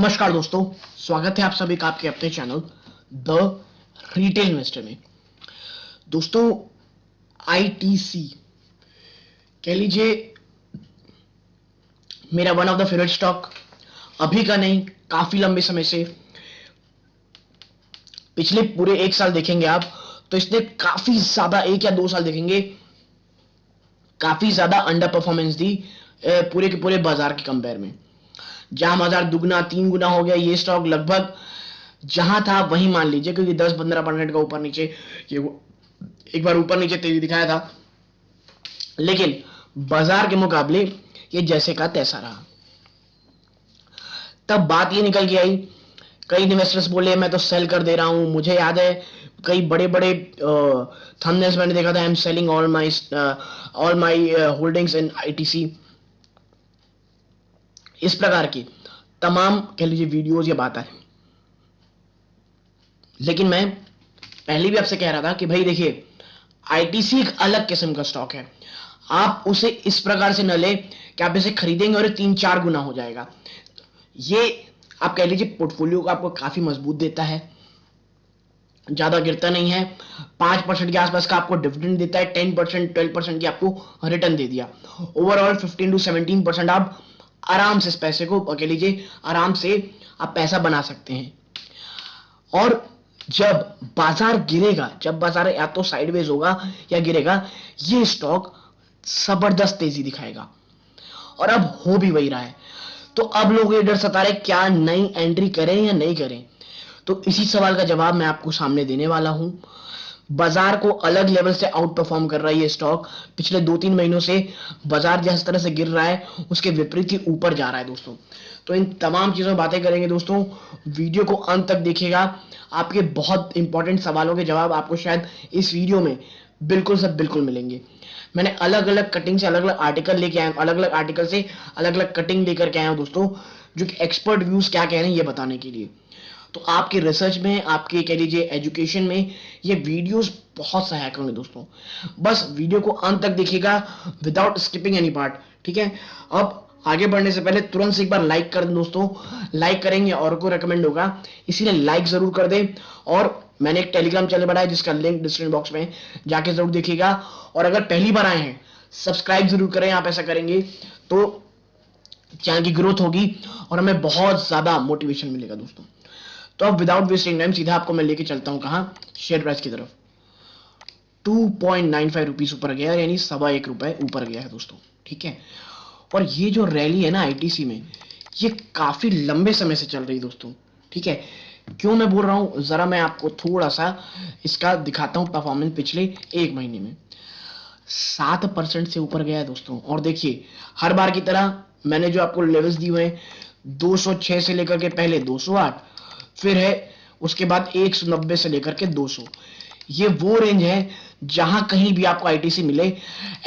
नमस्कार दोस्तों, स्वागत है आप सभी का आपके अपने चैनल द रिटेल इन्वेस्टर में। दोस्तों, आईटीसी कह लीजिए मेरा one of the favourite stock, अभी का नहीं, काफी लंबे समय से, पिछले पूरे एक साल देखेंगे आप तो इसने काफी ज्यादा, 1 या 2 साल देखेंगे, काफी ज्यादा अंडर परफॉर्मेंस दी पूरे के पूरे बाजार के कंपेयर में। जहां बाजार दुगना 3 गुना हो गया, ये स्टॉक लगभग जहां था वहीं मान लीजिए, क्योंकि 10-15% का ऊपर नीचे, ये एक बार ऊपर नीचे तेजी दिखाया था, लेकिन बाजार के मुकाबले ये जैसे का तैसा रहा। तब बात ये निकल के आई, कई इन्वेस्टर्स बोले मैं तो सेल कर दे रहा हूं। मुझे याद है कई बड़े बड़े थंबनेल्स मैंने देखा था, I am selling all my holdings in ITC. इस प्रकार की तमाम कह लीजिए वीडियोस या बात है। लेकिन मैं पहले भी आपसे कह रहा था कि भाई देखिए, आईटीसी एक अलग किस्म का स्टॉक है। आप उसे इस प्रकार से न ले कि आप इसे खरीदेंगे और 3-4 गुना हो जाएगा। ये आप कह लीजिए पोर्टफोलियो को आपको काफी मजबूत देता है, ज्यादा गिरता नहीं है, 5% के आसपास का आपको डिविडेंड देता है, 10% 12% की आपको रिटर्न दे दिया। ओवरऑल 15 to 17% आप आराम से इस पैसे को कह लीजिए, आराम से आप पैसा बना सकते हैं। और जब बाजार गिरेगा, जब बाजार या तो साइडवेज होगा या गिरेगा, ये स्टॉक जबरदस्त तेजी दिखाएगा। और अब हो भी वही रहा है। तो अब लोग ये डर सता रहे क्या नई एंट्री करें या नहीं करें। तो इसी सवाल का जवाब मैं आपको सामने देने वाला हूं। बाजार को अलग लेवल से आउट परफॉर्म कर रहा है ये स्टॉक। पिछले 2-3 महीनों से बाजार जिस तरह से गिर रहा है उसके विपरीत ही ऊपर जा रहा है दोस्तों। तो इन तमाम चीजों में बातें करेंगे दोस्तों। वीडियो को अंत तक देखिएगा, आपके बहुत इंपॉर्टेंट सवालों के जवाब आपको शायद इस वीडियो में बिल्कुल सब बिल्कुल मिलेंगे। मैंने अलग अलग कटिंग से अलग अलग आर्टिकल लेके आया हूं, अलग अलग आर्टिकल से अलग अलग कटिंग लेकर के आया हूं दोस्तों, जो कि एक्सपर्ट व्यूज क्या कह रहे हैं ये बताने के लिए। तो आपके रिसर्च में, आपके कह लीजिए एजुकेशन में ये वीडियोस बहुत सहायक होंगे दोस्तों। बस वीडियो को अंत तक देखिएगा विदाउट स्किपिंग एनी पार्ट, ठीक है। अब आगे बढ़ने से पहले तुरंत से एक बार लाइक कर दें दोस्तों। लाइक करेंगे और को रेकमेंड होगा, इसीलिए लाइक जरूर कर दें। और मैंने एक टेलीग्राम चैनल बनाया जिसका लिंक डिस्क्रिप्शन बॉक्स में जाके जरूर देखिएगा। और अगर पहली बार आए हैं, सब्सक्राइब जरूर करें। आप ऐसा करेंगे तो चैनल की ग्रोथ होगी और हमें बहुत ज्यादा मोटिवेशन मिलेगा दोस्तों। तो अब विदाउट वेस्टिंग टाइम सीधा आपको मैं लेके चलता हूं कहां, शेयर प्राइस की तरफ। 2.95 रुपीज ऊपर गया, यानी ₹1.25 ऊपर गया है दोस्तों, ठीक है। और ये जो रैली है ना आईटीसी में, ये काफी लंबे समय से चल रही है दोस्तों, ठीक है। क्यों मैं बोल रहा हूं, जरा मैं आपको थोड़ा सा इसका दिखाता हूं परफॉर्मेंस पिछले 1 महीने में। 7% से ऊपर गया है दोस्तों। और देखिए, हर बार की तरह मैंने जो आपको लेवल्स दिए हुए हैं, 206 से लेकर के पहले 208, फिर है उसके बाद 190 से लेकर के 200। ये वो रेंज है जहां कहीं भी आपको आईटीसी मिले,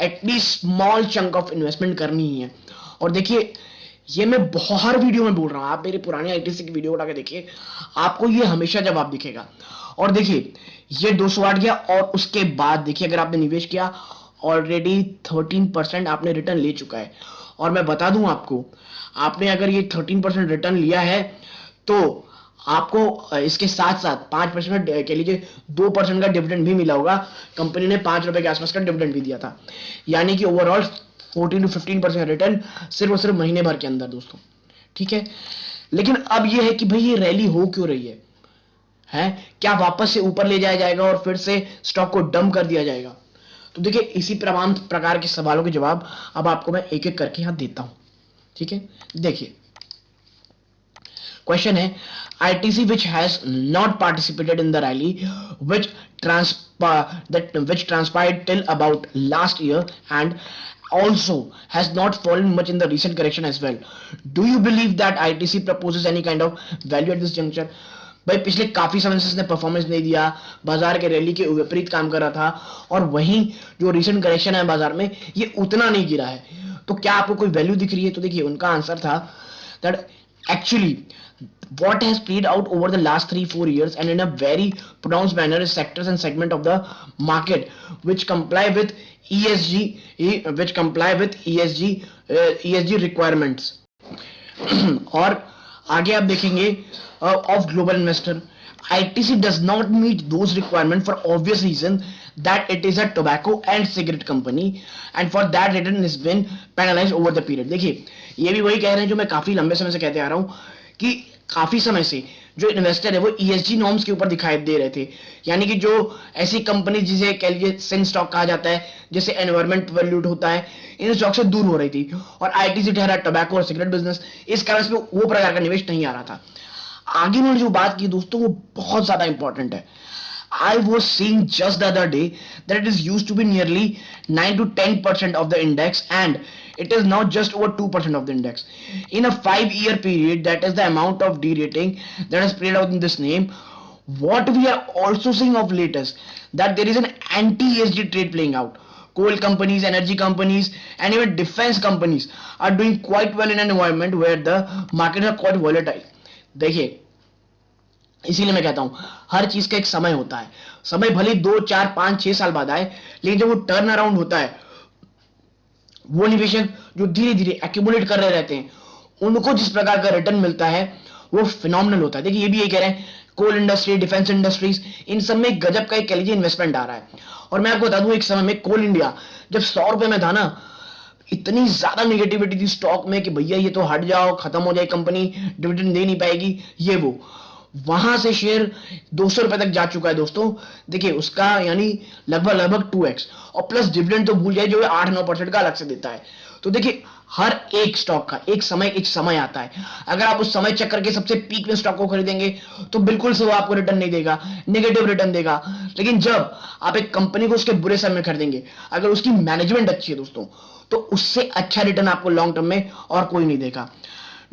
at least small chunk of investment करनी ही है। और देखिए, ये मैं हर वीडियो में बोल रहा हूं, आप मेरी पुरानी आईटीसी की वीडियो उठा के देखिए, आपको ये हमेशा जवाब दिखेगा। और देखिए, ये 208 गया और उसके बाद देखिए, अगर आपने निवेश किया, ऑलरेडी 13% आपने रिटर्न ले चुका है। और मैं बता दूं आपको, आपने अगर ये 13% रिटर्न लिया है तो आपको इसके साथ साथ 5% कह लीजिए 2% का डिविडेंड भी मिला होगा। कंपनी ने ₹5 के आसपास का डिविडेंड भी दिया था, यानी कि ओवरऑल 14 to 15% रिटर्न सिर्फ और सिर्फ महीने भर के अंदर दोस्तों, ठीक है। लेकिन अब यह है कि भाई ये रैली हो क्यों रही है क्या वापस से ऊपर ले जाया जाएगा और फिर से स्टॉक को डंप कर दिया जाएगा। तो देखिए, इसी प्रकार के सवालों के जवाब अब आपको मैं एक एक करके यहां देता हूं, ठीक है। देखिए, क्वेश्चन है, ITC which has not participated in the rally which transpired till about last year and also has not fallen much in the recent correction as well. Do you believe that ITC proposes any kind of value at this juncture? भाई पिछले काफी समय से इसने performance नहीं दिया, बाजार के रैली के विपरीत काम कर रहा था, और वहीं जो रिसेंट करेक्शन है बाजार में, ये उतना नहीं गिरा है। तो क्या आपको कोई वैल्यू दिख रही है? तो देखिए, उनका आंसर था that actually what has played out over the last 3-4 years and in a very pronounced manner is sectors and segment of the market which comply with ESG requirements. और आगे आप देखेंगे of global investor, ITC does not meet those requirements for obvious reason that it is a tobacco and cigarette company and for that reason has been penalized over the period. देखिए ये भी वही कह रहे हैं जो मैं काफी लंबे समय से कहते आ रहा हूं कि काफी समय से जो इन्वेस्टर है वो ESG नॉर्म्स के ऊपर दिखाई दे रहे थे, यानी कि जो ऐसी कंपनी जिसे कह लीजिए सिन स्टॉक कहा जाता है, जैसे एनवायरमेंट वैल्यूड होता है, इन स्टॉक से दूर हो रही थी और ITC ठहरा टोबैको और सिगरेट बिजनेस, इस कारण से वो प्रकार का निवेश नहीं आ रहा था। आगे उन्होंने जो बात की दोस्तों वो बहुत ज्यादा इंपॉर्टेंट है। I was seeing just the other day that it is used to be nearly 9 to 10% of the index and it is now just over 2% of the index. In a 5-year period, that is the amount of derating that is played out in this name. What we are also seeing of latest that there is an anti-ESG trade playing out. Coal companies, energy companies and even defense companies are doing quite well in an environment where the markets are quite volatile. देखिए इसीलिए मैं कहता हूं हर चीज का एक समय होता है, समय भले 2 4 5 6 साल बाद आए, लेकिन जब वो टर्न अराउंड होता है, वो निवेशक जो धीरे धीरे एक्यूमुलेट कर रहे रहते हैं उनको जिस प्रकार का रिटर्न मिलता है वो फिनोमिनल होता है। देखिए ये भी ये कह रहे हैं कोल इंडस्ट्री, डिफेंस इंडस्ट्रीज, इन सब में गजब का एक कह लीजिए इन्वेस्टमेंट आ रहा है। और मैं आपको बता दूं एक समय में कोल इंडिया जब 100 रुपए में था ना, इतनी ज्यादा नेगेटिविटी थी स्टॉक में कि भैया ये तो हट जाओ, खत्म हो जाए कंपनी, डिविडेंड दे नहीं पाएगी, ये वो। वहां से शेयर 200 रुपए तक जा चुका है दोस्तों। देखिए उसका यानी लगभग 2x, और प्लस डिविडेंड तो भूल जाए जो 8-9% का अलग से देता है। तो देखिए हर एक स्टॉक का एक समय आता है। अगर आप उस समय चक्कर के सबसे पीक में स्टॉक को खरीदेंगे तो बिल्कुल से वो आपको रिटर्न नहीं देगा, नेगेटिव रिटर्न देगा। लेकिन जब आप एक कंपनी को उसके बुरे समय में खरीदेंगे, अगर उसकी मैनेजमेंट अच्छी है दोस्तों, तो उससे अच्छा रिटर्न आपको लॉन्ग टर्म में और कोई नहीं देगा।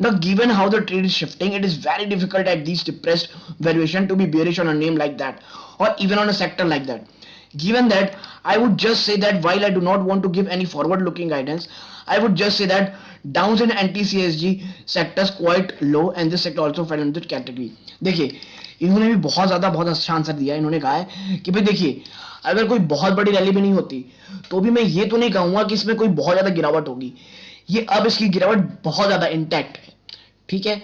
Now, given how the trade is shifting, it is very difficult at these depressed valuation to be bearish on a name like that, or even on a sector like that. Given that, I would just say that while I do not want to give any forward-looking guidance, I would just say that downs in anti-CSG sectors quite low, and this sector also fell into that category. देखिए, इन्होंने भी बहुत अच्छा answer दिया। इन्होंने कहा है कि भाई देखिए अगर कोई बहुत बड़ी रैली भी नहीं होती तो भी मैं ये तो नहीं कहूंगा कि इसमें कोई बहुत ज्यादा गिरावट होगी। ये अब इसकी गिरावट बहुत ज्यादा इंटैक्ट है, ठीक है।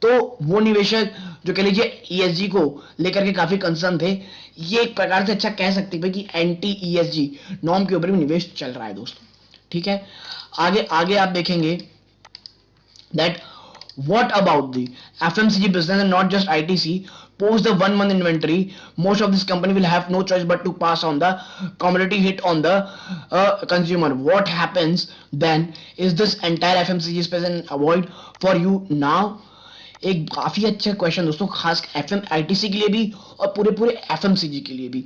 तो वो निवेशक जो कह लीजिए ESG को लेकर के काफी कंसर्न थे, ये एक प्रकार से अच्छा कह सकते हैं कि एंटी ESG नॉर्म के ऊपर भी निवेश चल रहा है दोस्तों, ठीक है। आगे आप देखेंगे that what about the FMCG business and not just ITC post the 1 month inventory, most of this company will have no choice but to pass on the commodity hit on the consumer. What happens then? Is this entire FMCG space an avoid for you now? एक काफी अच्छा question दोस्तों, खास ITC के लिए भी और पूरे FMCG के लिए भी।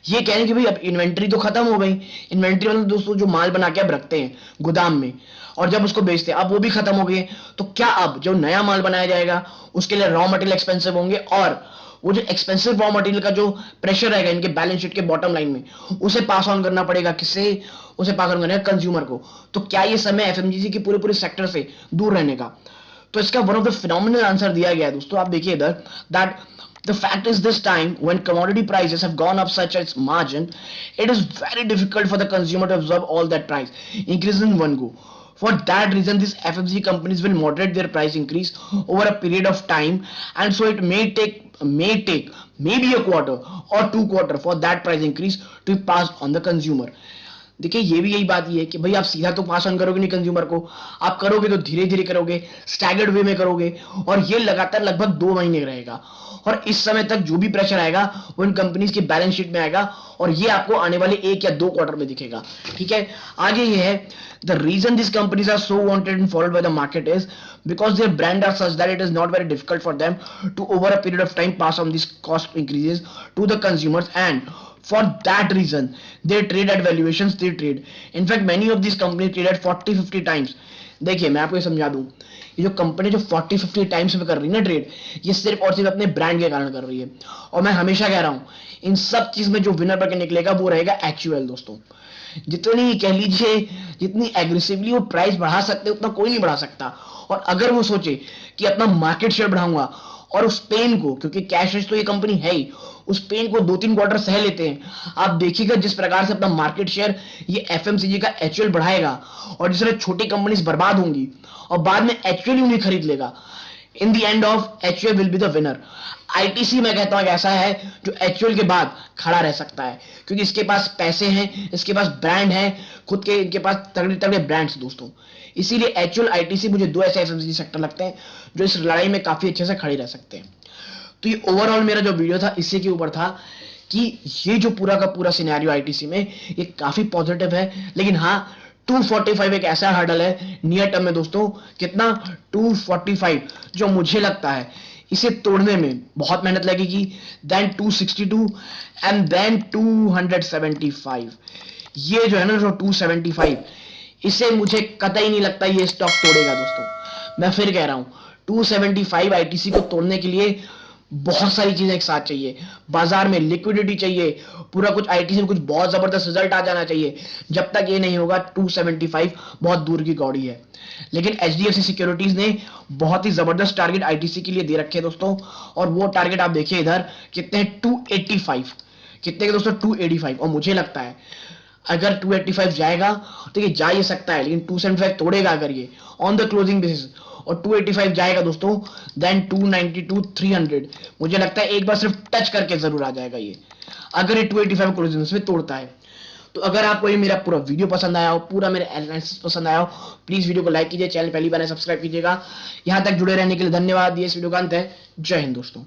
ये कह रहे हैं कि भाई अब इन्वेंट्री तो खत्म हो गई, इन्वेंट्री मतलब दोस्तों जो माल बना के अब रखते हैं गोदाम में और जब उसको बेचते हैं अब वो भी खत्म हो गई है। तो क्या अब जो नया माल बनाया जाएगा उसके लिए रॉ मटेरियल एक्सपेंसिव होंगे, और वो जो एक्सपेंसिव रॉ मटेरियल का जो प्रेशर रहेगा इनके बैलेंस शीट के बॉटम लाइन में, उसे पास ऑन करना पड़ेगा किससे? उसे पास ऑन करना है कंज्यूमर को। तो क्या ये समय FMCG के पूरे सेक्टर से दूर रहने का? तो इसका one of the phenomenal answer दिया गया है दोस्तों। आप देखिए इधर that the fact is this time when commodity prices have gone up such as margin, it is very difficult for the consumer to absorb all that price increase in one go. For that reason these FMCG companies will moderate their price increase over a period of time, and so it may take maybe a quarter or 2 quarter for that price increase to be passed on the consumer. देखिए ये भी यही बात है कि भाई आप सीधा तो पास ऑन करोगे नहीं कंज्यूमर को, आप करोगे तो धीरे धीरे करोगे, स्टैगर्ड वे में करोगे, और ये लगातार लगभग 2 महीने रहेगा। और इस समय तक जो भी प्रेशर आएगा वो इन कंपनीज के बैलेंस शीट में आएगा और ये आपको आने वाले 1 या 2 क्वार्टर में दिखेगा, ठीक है। आगे ये है the reason this companies are so wanted and followed by the market is because their brand are such that it is not very difficult for them to over a period of time pass on this cost increases to the consumers, and for that reason they trade at valuations they trade. In fact many of these companies trade at 40-50 times. देखिए मैं आपको ये समझा दूं, ये जो company जो 40-50 times में कर रही है ना ट्रेड, ये सिर्फ और सिर्फ अपने ब्रांड के कारण कर रही है। और मैं हमेशा कह रहा हूं इन सब चीज में जो विनर बन के निकलेगा वो रहेगा एक्चुअल दोस्तों। जितनी कह लीजिए जितनी एग्रेसिवली वो प्राइस बढ़ा सकते उतना कोई नहीं बढ़ा सकता। और अगर वो सोचे कि अपना मार्केट शेयर बढ़ाऊंगा और उस पेन को, क्योंकि कैश रिच तो ये कंपनी है ही, उस पेन को 2-3 क्वार्टर सह लेते हैं, आप देखिएगा जिस प्रकार से अपना मार्केट शेयर ये FMCG का HUL बढ़ाएगा और जिस तरह छोटी कंपनीज बर्बाद होंगी और बाद में HUL उन्हें खरीद लेगा। In the end of HUL will be the winner. ITC मैं कहता हूं ऐसा है जो एचयूएल के बाद खड़ा रह सकता है, क्योंकि इसके पास पैसे हैं, इसके पास ब्रांड है, खुद के इनके पास तगड़े तगड़े ब्रांड्स दोस्तों। इसीलिए एचयूएल आईटीसी मुझे दो ऐसे एफएमसीजी सेक्टर लगते हैं जो इस लड़ाई में काफी अच्छे से खड़े रह सकते हैं। तो ये ओवरऑल मेरा जो वीडियो था इसी के ऊपर था कि ये जो पूरा का पूरा सिनेरियो आईटीसी में ये काफी पॉजिटिव है, लेकिन हाँ 245 एक ऐसा हर्डल है नियर टर्म में दोस्तों। कितना? 245, जो मुझे लगता है इसे तोड़ने में बहुत मेहनत लगेगी। Then 262 and then 275। ये जो है ना जो 275, इसे मुझे कतई नहीं लगता ये स्टॉक तोड़ेगा दोस्तों। मैं फिर कह रहा हूं 275 आईटीसी को तोड़ने के लिए बहुत सारी चीजें एक साथ चाहिए। बाजार में लिक्विडिटी चाहिए, पूरा कुछ आईटीसी में कुछ बहुत जबरदस्त रिजल्ट आ जाना चाहिए। जब तक ये नहीं होगा 275 बहुत दूर की कौड़ी है। लेकिन एचडीएफसी सिक्योरिटीज ने बहुत ही जबरदस्त टारगेट आईटीसी के लिए दे रखे हैं दोस्तों, और वो टारगेट आप देखिए इधर कितने हैं, 285। कितने के दोस्तों? 285। और मुझे लगता है अगर 285 जाएगा तो ये जा ही सकता है, लेकिन 275 तोड़ेगा अगर ये ऑन द क्लोजिंग बेसिस, और 285 जाएगा दोस्तों, देन 292 300। मुझे लगता है एक बार सिर्फ टच करके जरूर आ जाएगा ये, अगर ये 285 क्लोजिंग में तोड़ता है। तो अगर आपको ये मेरा पूरा वीडियो पसंद आया हो, पूरा मेरा एनालिसिस पसंद आया हो, प्लीज वीडियो को लाइक कीजिए, चैनल पहली बार सब्सक्राइब कीजिएगा। यहां तक जुड़े रहने के लिए धन्यवाद। ये इस वीडियो का अंत है। जय हिंद दोस्तों।